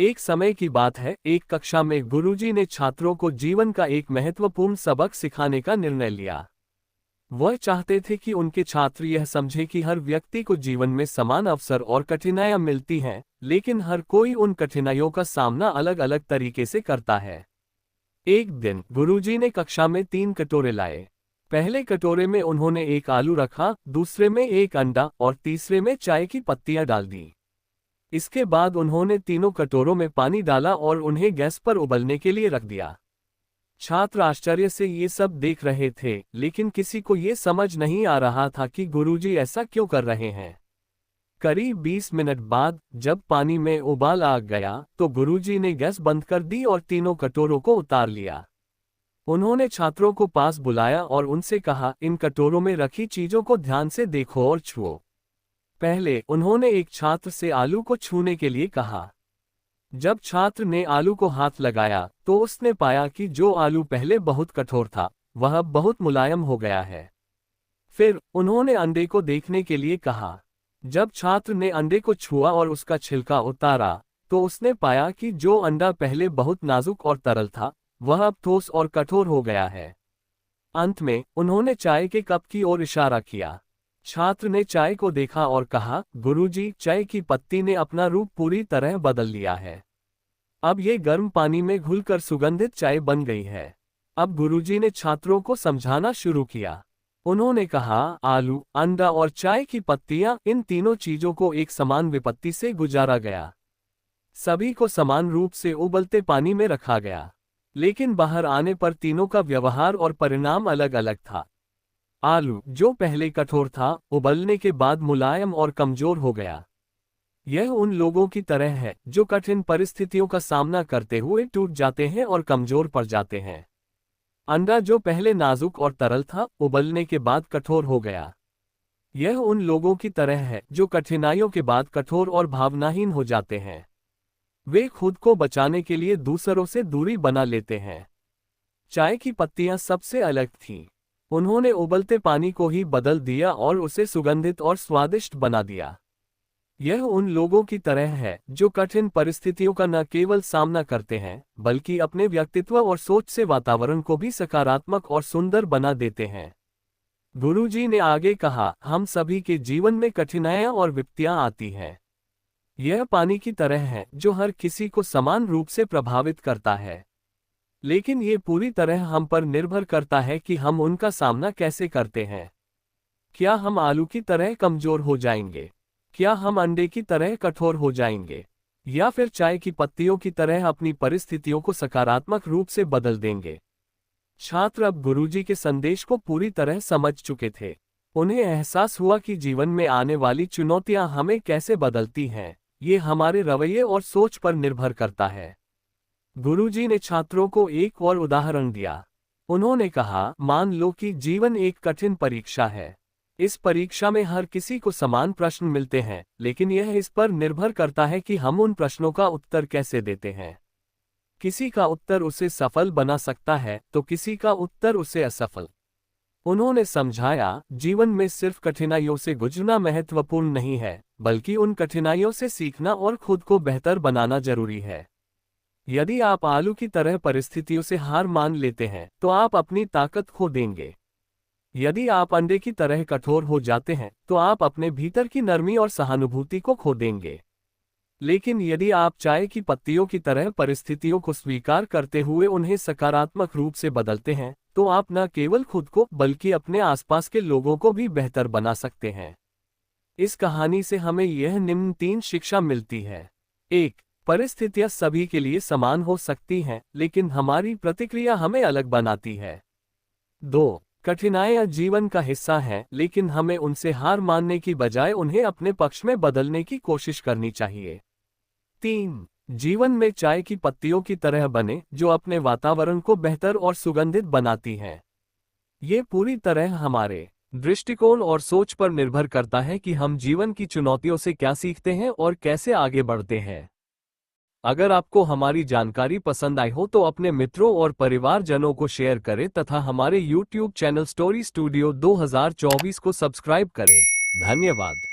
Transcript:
एक समय की बात है, एक कक्षा में गुरुजी ने छात्रों को जीवन का एक महत्वपूर्ण सबक सिखाने का निर्णय लिया। वह चाहते थे कि उनके छात्र यह समझे कि हर व्यक्ति को जीवन में समान अवसर और कठिनाइयां मिलती हैं, लेकिन हर कोई उन कठिनाइयों का सामना अलग अलग तरीके से करता है। एक दिन गुरुजी ने कक्षा में 3 कटोरे लाए। पहले कटोरे में उन्होंने एक आलू रखा, दूसरे में एक अंडा और तीसरे में चाय की पत्तियां डाल दी। इसके बाद उन्होंने तीनों कटोरों में पानी डाला और उन्हें गैस पर उबलने के लिए रख दिया। छात्र आश्चर्य से ये सब देख रहे थे, लेकिन किसी को ये समझ नहीं आ रहा था कि गुरुजी ऐसा क्यों कर रहे हैं। करीब 20 मिनट बाद जब पानी में उबाल आ गया तो गुरुजी ने गैस बंद कर दी और तीनों कटोरों को उतार लिया। उन्होंने छात्रों को पास बुलाया और उनसे कहा, इन कटोरों में रखी चीजों को ध्यान से देखो और छुओ। पहले उन्होंने एक छात्र से आलू को छूने के लिए कहा। जब छात्र ने आलू को हाथ लगाया तो उसने पाया कि जो आलू पहले बहुत कठोर था वह अब बहुत मुलायम हो गया है। फिर उन्होंने अंडे को देखने के लिए कहा। जब छात्र ने अंडे को छुआ और उसका छिलका उतारा तो उसने पाया कि जो अंडा पहले बहुत नाजुक और तरल था वह अब ठोस और कठोर हो गया है। अंत में उन्होंने चाय के कप की ओर इशारा किया। छात्र ने चाय को देखा और कहा, गुरुजी, चाय की पत्ती ने अपना रूप पूरी तरह बदल लिया है। अब ये गर्म पानी में घुलकर सुगंधित चाय बन गई है। अब गुरुजी ने छात्रों को समझाना शुरू किया। उन्होंने कहा, आलू, अंडा और चाय की पत्तियां, इन तीनों चीजों को एक समान विपत्ति से गुजारा गया। सभी को समान रूप से उबलते पानी में रखा गया, लेकिन बाहर आने पर तीनों का व्यवहार और परिणाम अलग अलग था। आलू, जो पहले कठोर था, उबलने के बाद मुलायम और कमजोर हो गया। यह उन लोगों की तरह है जो कठिन परिस्थितियों का सामना करते हुए टूट जाते हैं और कमजोर पड़ जाते हैं। अंडा, जो पहले नाजुक और तरल था, उबलने के बाद कठोर हो गया। यह उन लोगों की तरह है जो कठिनाइयों के बाद कठोर और भावनाहीन हो जाते हैं। वे खुद को बचाने के लिए दूसरों से दूरी बना लेते हैं। चाय की पत्तियां सबसे अलग थीं। उन्होंने उबलते पानी को ही बदल दिया और उसे सुगंधित और स्वादिष्ट बना दिया। यह उन लोगों की तरह है जो कठिन परिस्थितियों का न केवल सामना करते हैं, बल्कि अपने व्यक्तित्व और सोच से वातावरण को भी सकारात्मक और सुंदर बना देते हैं। गुरुजी ने आगे कहा, हम सभी के जीवन में कठिनाइयां और विपत्तियां आती हैं। यह पानी की तरह है जो हर किसी को समान रूप से प्रभावित करता है, लेकिन ये पूरी तरह हम पर निर्भर करता है कि हम उनका सामना कैसे करते हैं। क्या हम आलू की तरह कमजोर हो जाएंगे? क्या हम अंडे की तरह कठोर हो जाएंगे? या फिर चाय की पत्तियों की तरह अपनी परिस्थितियों को सकारात्मक रूप से बदल देंगे? छात्र अब गुरुजी के संदेश को पूरी तरह समझ चुके थे। उन्हें एहसास हुआ कि जीवन में आने वाली चुनौतियां हमें कैसे बदलती हैं, ये हमारे रवैये और सोच पर निर्भर करता है। गुरुजी ने छात्रों को एक और उदाहरण दिया। उन्होंने कहा, मान लो कि जीवन एक कठिन परीक्षा है। इस परीक्षा में हर किसी को समान प्रश्न मिलते हैं, लेकिन यह इस पर निर्भर करता है कि हम उन प्रश्नों का उत्तर कैसे देते हैं। किसी का उत्तर उसे सफल बना सकता है तो किसी का उत्तर उसे असफल। उन्होंने समझाया, जीवन में सिर्फ कठिनाइयों से गुजरना महत्वपूर्ण नहीं है, बल्कि उन कठिनाइयों से सीखना और खुद को बेहतर बनाना जरूरी है। यदि आप आलू की तरह परिस्थितियों से हार मान लेते हैं तो आप अपनी ताकत खो देंगे। यदि आप अंडे की तरह कठोर हो जाते हैं तो आप अपने भीतर की नरमी और सहानुभूति को खो देंगे। लेकिन यदि आप चाय की पत्तियों की तरह परिस्थितियों को स्वीकार करते हुए उन्हें सकारात्मक रूप से बदलते हैं तो आप न केवल खुद को बल्कि अपने आसपास के लोगों को भी बेहतर बना सकते हैं। इस कहानी से हमें यह निम्न 3 शिक्षा मिलती है। 1. परिस्थितियां सभी के लिए समान हो सकती हैं, लेकिन हमारी प्रतिक्रिया हमें अलग बनाती है। 2. कठिनाइयां जीवन का हिस्सा हैं, लेकिन हमें उनसे हार मानने की बजाय उन्हें अपने पक्ष में बदलने की कोशिश करनी चाहिए। 3. जीवन में चाय की पत्तियों की तरह बने जो अपने वातावरण को बेहतर और सुगंधित बनाती हैं। ये पूरी तरह हमारे दृष्टिकोण और सोच पर निर्भर करता है कि हम जीवन की चुनौतियों से क्या सीखते हैं और कैसे आगे बढ़ते हैं। अगर आपको हमारी जानकारी पसंद आई हो तो अपने मित्रों और परिवारजनों को शेयर करें तथा हमारे YouTube चैनल स्टोरी स्टूडियो 2024 को सब्सक्राइब करें। धन्यवाद।